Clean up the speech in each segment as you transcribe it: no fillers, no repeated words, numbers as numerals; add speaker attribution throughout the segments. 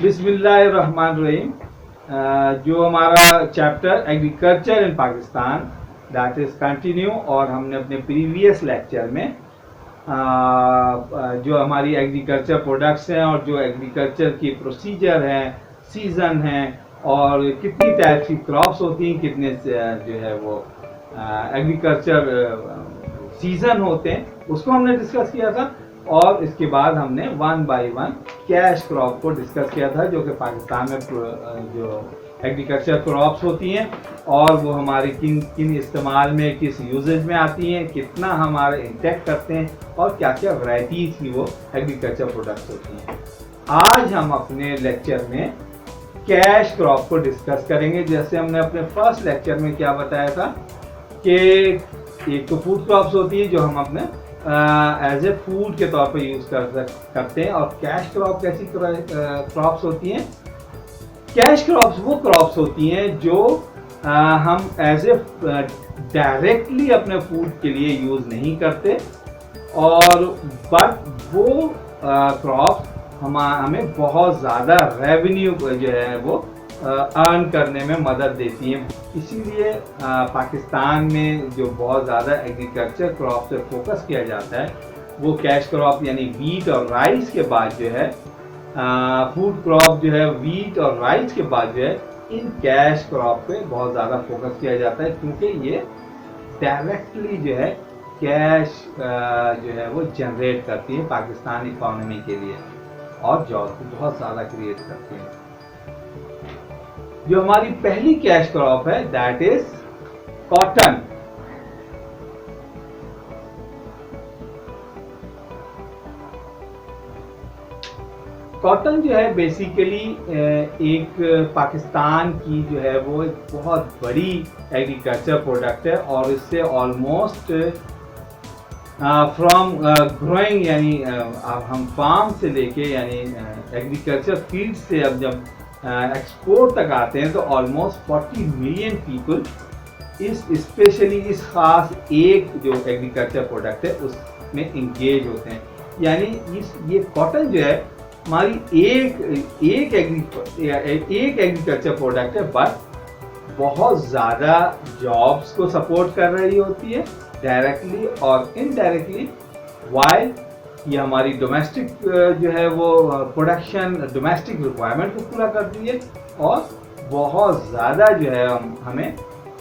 Speaker 1: बिस्मिल्लाहिर्रहमानिर्रहीम। जो हमारा chapter agriculture in Pakistan that is continue, और हमने अपने प्रीवियस लेक्चर में जो हमारी एग्रीकल्चर प्रोडक्ट्स हैं और जो एग्रीकल्चर की प्रोसीजर हैं, सीज़न हैं और कितनी टाइप की क्रॉप्स होती हैं, कितने जो है वो एग्रीकल्चर सीज़न होते हैं, उसको हमने डिस्कस किया था। और इसके बाद हमने one by one cash crop को डिस्कस किया था, जो कि पाकिस्तान में जो एग्रीकल्चर क्रॉप्स होती हैं और वो हमारे किन किन इस्तेमाल में, किस यूजेज में आती हैं, कितना हमारे इंटेक्ट करते हैं और क्या क्या वैरायटीज की वो एग्रीकल्चर प्रोडक्ट्स होती हैं। आज हम अपने लेक्चर में कैश क्रॉप को डिस्कस करेंगे। जैसे हमने अपने फर्स्ट लेक्चर में क्या बताया था कि एक तो फूड क्रॉप्स होती है जो हम अपने एज ए फूड के तौर पे यूज करते हैं, और कैश क्रॉप कैसी क्रॉप्स होती हैं। कैश क्रॉप्स वो क्रॉप्स होती हैं जो हम एज ए डायरेक्टली अपने फूड के लिए यूज नहीं करते, और बट वो क्रॉप्स हमें बहुत ज़्यादा रेवेन्यू जो है वो अर्न करने में मदद देती हैं। इसीलिए पाकिस्तान में जो बहुत ज़्यादा एग्रीकल्चर क्रॉप पे फोकस किया जाता है वो कैश क्रॉप यानी वीट और राइस के बाद जो है फूड क्रॉप जो है वीट और राइस के बाद जो है इन कैश क्रॉप पे बहुत ज़्यादा फोकस किया जाता है, क्योंकि ये डायरेक्टली जो है कैश जो है वो जनरेट करती है पाकिस्तान इकोनॉमी के लिए और जॉब बहुत ज़्यादा क्रिएट करती है। जो हमारी पहली कैश क्रॉप है दैट इज कॉटन। कॉटन जो है बेसिकली एक पाकिस्तान की जो है वो एक बहुत बड़ी एग्रीकल्चर प्रोडक्ट है, और इससे ऑलमोस्ट फ्रॉम ग्रोइंग यानी अब हम फार्म से लेके यानी एग्रीकल्चर फील्ड से अब जब एक्सपोर्ट तक आते हैं तो ऑलमोस्ट 40 मिलियन पीपल इस स्पेशली इस खास एक जो एग्रीकल्चर प्रोडक्ट है उसमें इंगेज होते हैं। यानी ये कॉटन जो है हमारी एक एग्रीकल्चर प्रोडक्ट है, बट बहुत ज़्यादा जॉब्स को सपोर्ट कर रही होती है डायरेक्टली और इनडायरेक्टली। वाइल ये हमारी डोमेस्टिक जो है वो प्रोडक्शन, डोमेस्टिक रिक्वायरमेंट को पूरा करती है और बहुत ज़्यादा जो है हमें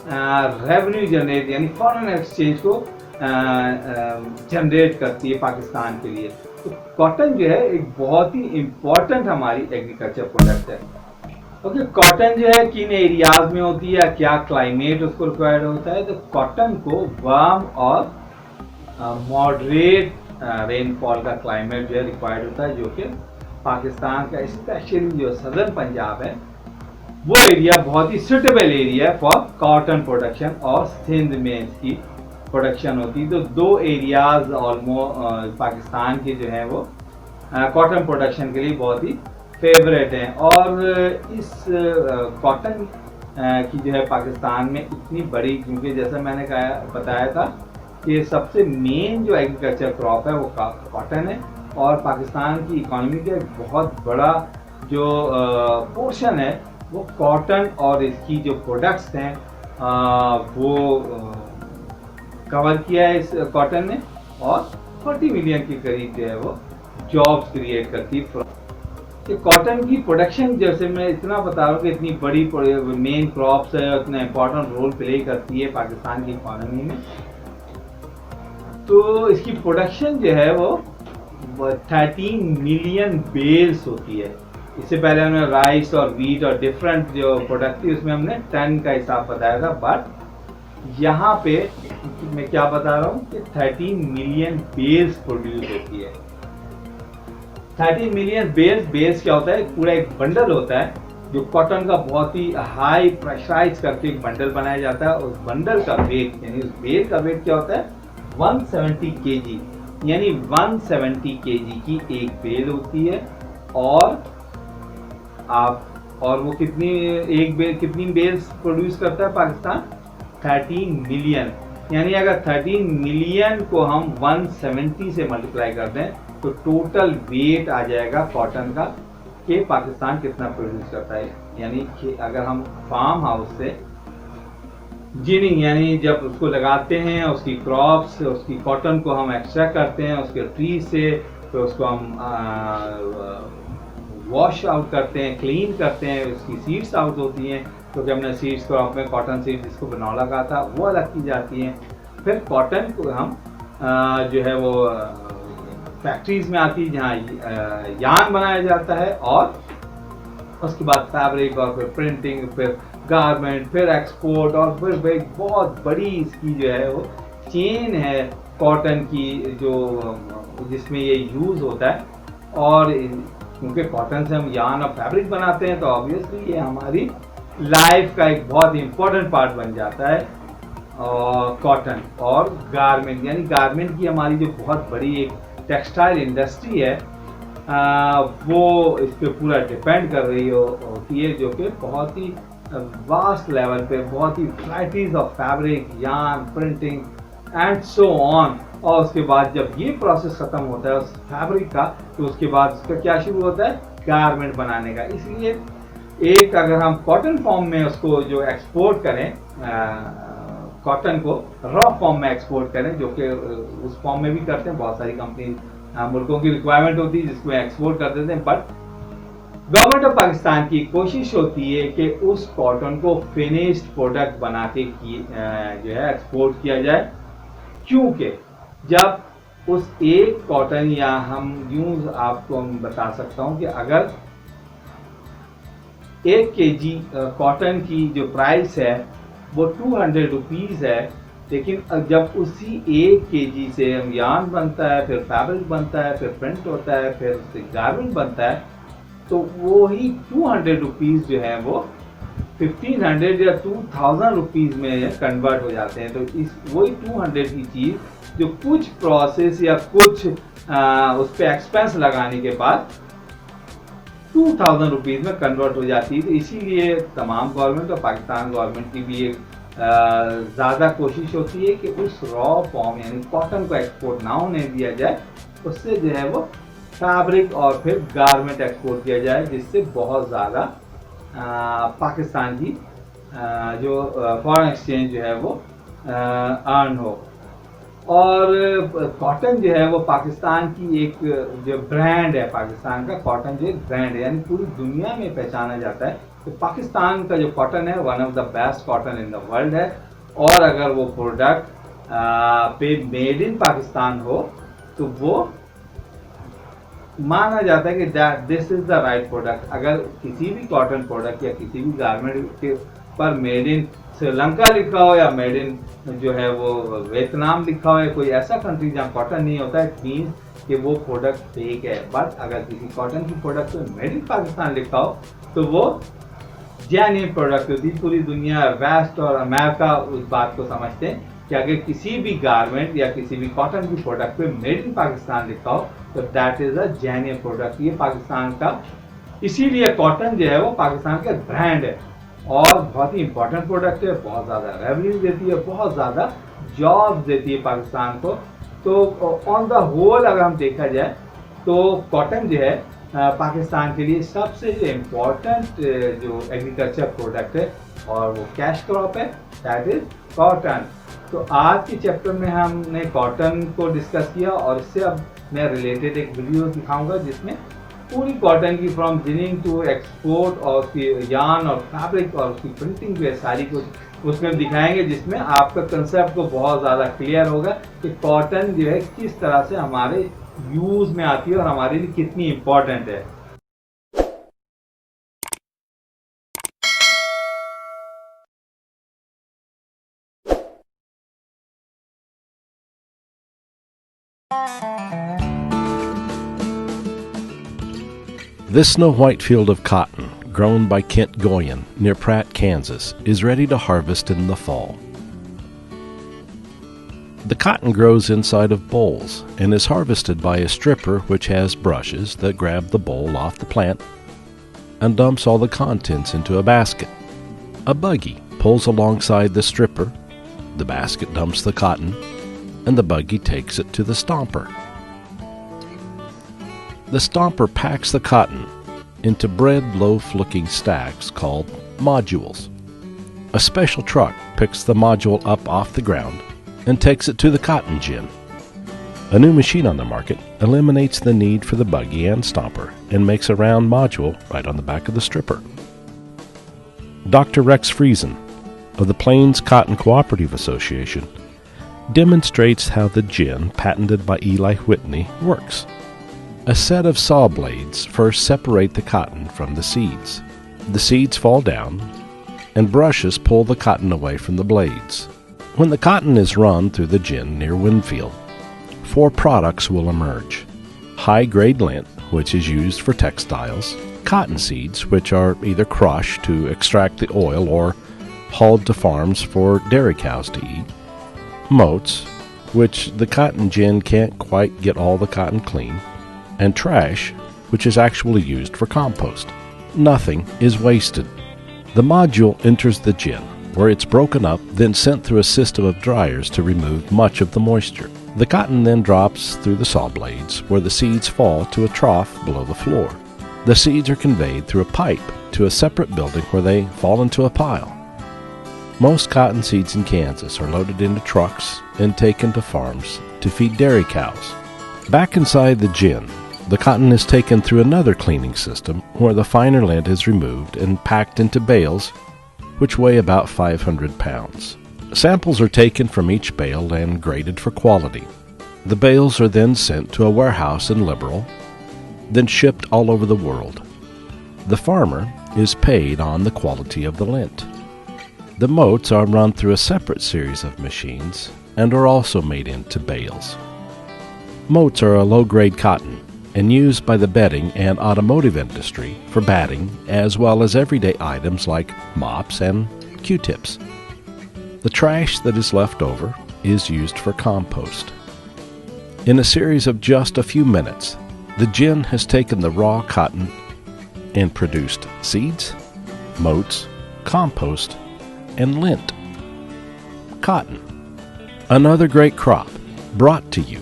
Speaker 1: रेवेन्यू जनरेट यानी फॉरेन एक्सचेंज को जनरेट करती है पाकिस्तान के लिए। तो कॉटन जो है एक बहुत ही इम्पोर्टेंट हमारी एग्रीकल्चर प्रोडक्ट है। ओके, कॉटन जो है किन एरियाज में होती है, क्या क्लाइमेट उसको रिक्वायर्ड होता है। तो कॉटन को वार्म और मॉडरेट रेनफॉल का क्लाइमेट जो है रिक्वायर्ड होता है, जो कि पाकिस्तान का स्पेशली जो सदर्न पंजाब है वो एरिया बहुत ही सुटेबल एरिया है फॉर कॉटन प्रोडक्शन, और सिंध में इसकी प्रोडक्शन होती है। तो दो एरियाज ऑलमोस्ट पाकिस्तान के जो है वो कॉटन प्रोडक्शन के लिए बहुत ही फेवरेट हैं। और इस कॉटन की जो है पाकिस्तान में इतनी बड़ी, क्योंकि जैसा मैंने बताया था कि सबसे मेन जो एग्रीकल्चर क्रॉप है वो कॉटन है, और पाकिस्तान की इकोनॉमी का एक बहुत बड़ा जो पोर्शन है वो कॉटन और इसकी जो प्रोडक्ट्स हैं वो कवर किया है इस कॉटन ने, और 40 मिलियन के करीब जो है वो जॉब्स क्रिएट करती है। कॉटन की प्रोडक्शन जैसे मैं इतना बता रहा हूँ कि इतनी बड़ी मेन क्रॉप्स है, इतना इम्पोर्टेंट रोल प्ले करती है पाकिस्तान की इकोनॉमी में। तो इसकी प्रोडक्शन जो है वो 13 मिलियन बेल्स होती है। इससे पहले हमने राइस और वीट और डिफरेंट जो प्रोडक्ट थी उसमें हमने टन का हिसाब बताया था, बट यहाँ पे मैं क्या बता रहा हूँ कि 13 मिलियन बेल्स प्रोड्यूस होती है। 13 मिलियन बेल्स क्या होता है, पूरा एक बंडल होता है जो कॉटन का बहुत ही हाई प्रेशराइज करके एक बंडल बनाया जाता है। उस बंडल का वेट यानी उस बेल का वेट क्या होता है 170 केजी, यानी 170 केजी की एक बेल होती है। और वो एक बेल कितनी बेल्स प्रोड्यूस करता है पाकिस्तान 13 मिलियन। यानी अगर 13 मिलियन को हम 170 से मल्टीप्लाई कर दें तो टोटल वेट आ जाएगा कॉटन का कि पाकिस्तान कितना प्रोड्यूस करता है। यानी कि अगर हम फार्म हाउस से जिनिंग यानी जब उसको लगाते हैं, उसकी क्रॉप्स, उसकी कॉटन को हम एक्सट्रैक्ट करते हैं उसके ट्री से, तो उसको हम वॉश आउट करते हैं, क्लीन करते हैं, उसकी सीड्स आउट होती हैं, क्योंकि हमने सीड्स क्रॉप में कॉटन सीड्स जिसको बनौला कहा था वो अलग की जाती हैं। फिर कॉटन को हम जो है वो फैक्ट्रीज में आती है जहाँ यार्न बनाया जाता है, और उसके बाद फैब्रिक, और फिर प्रिंटिंग, फिर गारमेंट, फिर एक्सपोर्ट, और फिर एक बहुत बड़ी इसकी जो है वो चेन है कॉटन की जो जिसमें ये यूज़ होता है। और क्योंकि कॉटन से हम यार्न और फैब्रिक बनाते हैं तो ऑब्वियसली ये हमारी लाइफ का एक बहुत इम्पोर्टेंट पार्ट बन जाता है। और कॉटन और गारमेंट, यानी गारमेंट की हमारी जो बहुत बड़ी एक टेक्सटाइल इंडस्ट्री है वो इस पर पूरा डिपेंड कर रही होती है, जो कि बहुत ही वास्ट लेवल पे बहुत ही varieties of fabric, yarn, printing and so on. और उसके बाद जब ये प्रोसेस खत्म होता है उस फैब्रिक का, तो उसके बाद उसका क्या शुरू होता है, गारमेंट बनाने का। इसलिए एक अगर हम कॉटन फॉर्म में उसको जो एक्सपोर्ट करें, कॉटन को रॉ फॉर्म में एक्सपोर्ट करें, जो कि उस फॉर्म में भी करते हैं, बहुत सारी कंपनी मुल्कों की रिक्वायरमेंट होती है जिसको एक्सपोर्ट कर देते हैं, बट गवर्नमेंट ऑफ पाकिस्तान की कोशिश होती है कि उस कॉटन को फिनिश्ड प्रोडक्ट बना के जो है एक्सपोर्ट किया जाए। क्योंकि जब उस एक कॉटन, या हम यूं आपको बता सकता हूं कि अगर 1 kg कॉटन की जो प्राइस है वो 200 रुपीज़ है, लेकिन जब उसी 1 kg से हम यार्न बनता है, फिर फैब्रिक बनता है, फिर प्रिंट होता है, फिर उससे गारमेंट बनता है, तो वो ही 200 रुपीज़ जो है वो 1500 या 2000 रुपीज़ में कन्वर्ट हो जाते हैं। तो इस वही 200 की चीज़ जो कुछ प्रोसेस या कुछ उस पर एक्सपेंस लगाने के बाद 2000 रुपीज़ में कन्वर्ट हो जाती है। तो इसीलिए तमाम गवर्नमेंट और पाकिस्तान गवर्नमेंट की भी एक ज़्यादा कोशिश होती है कि उस रॉ फॉर्म यानी कॉटन को एक्सपोर्ट ना होने दिया जाए, उससे जो है वो फैब्रिक और फिर गारमेंट एक्सपोर्ट किया जाए, जिससे बहुत ज़्यादा पाकिस्तान की जो फॉरेन एक्सचेंज जो है वो अर्न हो। और कॉटन जो है वो पाकिस्तान की एक जो ब्रांड है, पाकिस्तान का कॉटन जो एक ब्रांड है, यानी पूरी दुनिया में पहचाना जाता है कि पाकिस्तान का जो कॉटन है one of the best cotton in the world है। और अगर वो प्रोडक्ट पे मेड इन पाकिस्तान हो तो वो माना जाता है कि this is the right product. अगर किसी भी कॉटन प्रोडक्ट या किसी भी गारमेंट के पर मेड इन श्रीलंका लिखा हो या मेड इन जो है वो वियतनाम लिखा हो, या कोई ऐसा कंट्री जहाँ कॉटन नहीं होता है, मीन्स कि वो प्रोडक्ट फेक है। बट अगर किसी कॉटन की प्रोडक्ट पर मेड इन पाकिस्तान लिखा हो तो वो जेन्युइन प्रोडक्ट होती है। पूरी दुनिया, वेस्ट और अमेरिका उस बात को समझते हैं कि अगर किसी भी गारमेंट या किसी भी कॉटन की प्रोडक्ट पे मेड इन पाकिस्तान लिखा हो तो that is a genuine product. ये पाकिस्तान का, इसीलिए कॉटन जो है वो पाकिस्तान का ब्रांड है और बहुत ही इंपॉर्टेंट प्रोडक्ट है, बहुत ज़्यादा रेवेन्यू देती है, बहुत ज़्यादा जॉब्स देती है पाकिस्तान को। तो ऑन द होल अगर हम देखा जाए तो कॉटन जो है पाकिस्तान के लिए सबसे जो इम्पोर्टेंट जो एग्रीकल्चर प्रोडक्ट है और वो कैश क्रॉप है, दैट इज कॉटन। तो आज के चैप्टर में हमने कॉटन को डिस्कस किया और इससे अब मैं रिलेटेड एक वीडियो दिखाऊंगा जिसमें पूरी कॉटन की फ्रॉम जिनिंग टू एक्सपोर्ट और उसकी यार्न और फैब्रिक और उसकी प्रिंटिंग भी सारी कुछ उसमें दिखाएंगे, जिसमें आपका कंसेप्ट को बहुत ज़्यादा क्लियर होगा कि कॉटन जो है किस तरह से हमारे यूज़ में आती है और हमारे लिए कितनी इम्पोर्टेंट है।
Speaker 2: This snow white field of cotton, grown by Kent Goyen near Pratt, Kansas, is ready to harvest in the fall. The cotton grows inside of bowls and is harvested by a stripper which has brushes that grab the bowl off the plant and dumps all the contents into a basket. A buggy pulls alongside the stripper, the basket dumps the cotton, and the buggy takes it to the stomper. The stomper packs the cotton into bread loaf-looking stacks called modules. A special truck picks the module up off the ground and takes it to the cotton gin. A new machine on the market eliminates the need for the buggy and stomper and makes a round module right on the back of the stripper. Dr. Rex Friesen of the Plains Cotton Cooperative Association demonstrates how the gin patented by Eli Whitney works. A set of saw blades first separate the cotton from the seeds. The seeds fall down, and brushes pull the cotton away from the blades. When the cotton is run through the gin near Winfield, 4 products will emerge: high-grade lint, which is used for textiles; cotton seeds, which are either crushed to extract the oil or hauled to farms for dairy cows to eat; motes, which the cotton gin can't quite get all the cotton clean; and trash, which is actually used for compost. Nothing is wasted. The module enters the gin, where it's broken up, then sent through a system of dryers to remove much of the moisture. The cotton then drops through the saw blades, where the seeds fall to a trough below the floor. The seeds are conveyed through a pipe to a separate building where they fall into a pile. Most cotton seeds in Kansas are loaded into trucks and taken to farms to feed dairy cows. Back inside the gin, the cotton is taken through another cleaning system where the finer lint is removed and packed into bales, which weigh about 500 pounds. Samples are taken from each bale and graded for quality. The bales are then sent to a warehouse in Liberal, then shipped all over the world. The farmer is paid on the quality of the lint. The motes are run through a separate series of machines and are also made into bales. Motes are a low-grade cotton and used by the bedding and automotive industry for batting, as well as everyday items like mops and Q-tips. The trash that is left over is used for compost. In a series of just a few minutes, the gin has taken the raw cotton and produced seeds, motes, compost, and lint. Cotton, another great crop, brought to you